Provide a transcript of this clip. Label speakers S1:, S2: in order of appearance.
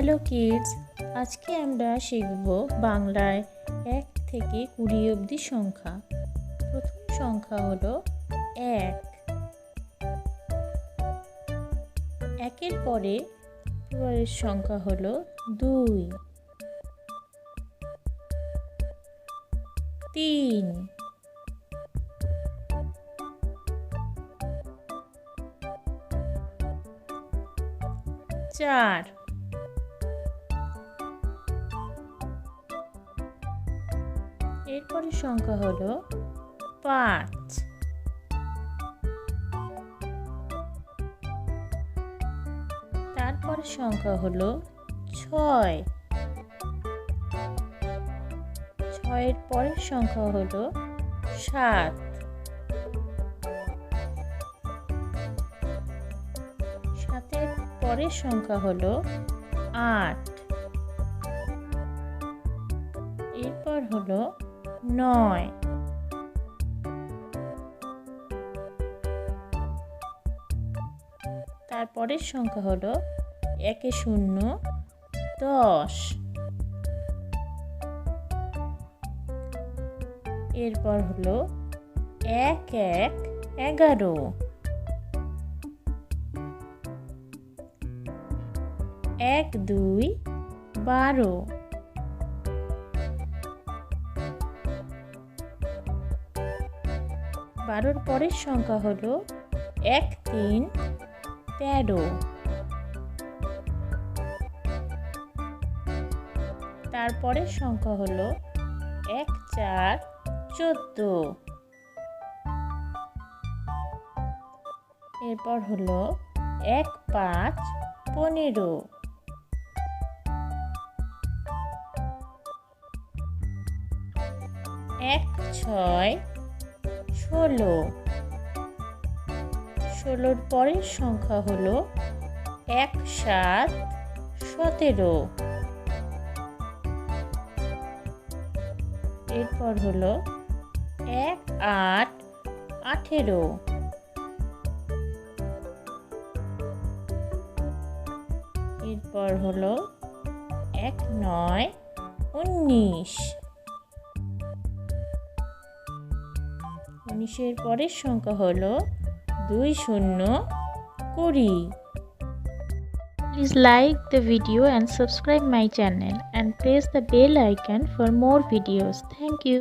S1: Hello kids, আজকে আমরা শিখব বাংলায় 1 থেকে 20 অবধি সংখ্যা। প্রথম সংখ্যা হলো 1। একের পরের সংখ্যা হলো 2, 3, 4, এরপরের সংখ্যা হলো 5, তারপরের সংখ্যা হলো 6, 6-এর পরের সংখ্যা হলো 7, 7-এর পরের সংখ্যা হলো 8, এরপর হলো 9, তারপরের সংখ্যা হলো 1 0 10, এরপর হলো 1 1 11, 1 2 12, 12-র পরের সংখ্যা হলো 1 3 13, তারপরের সংখ্যা হলো 1 4 14, এরপর হলো 1 5 15, 1 6 16, 16-র পরের সংখ্যা হলো 1 7 17, এরপর হলো 1 8 18, এরপর হলো 1 9 19, 19-এর পরের সংখ্যা হলো 2 0 20. Please like the video and subscribe my channel and press the bell icon for more videos. Thank you.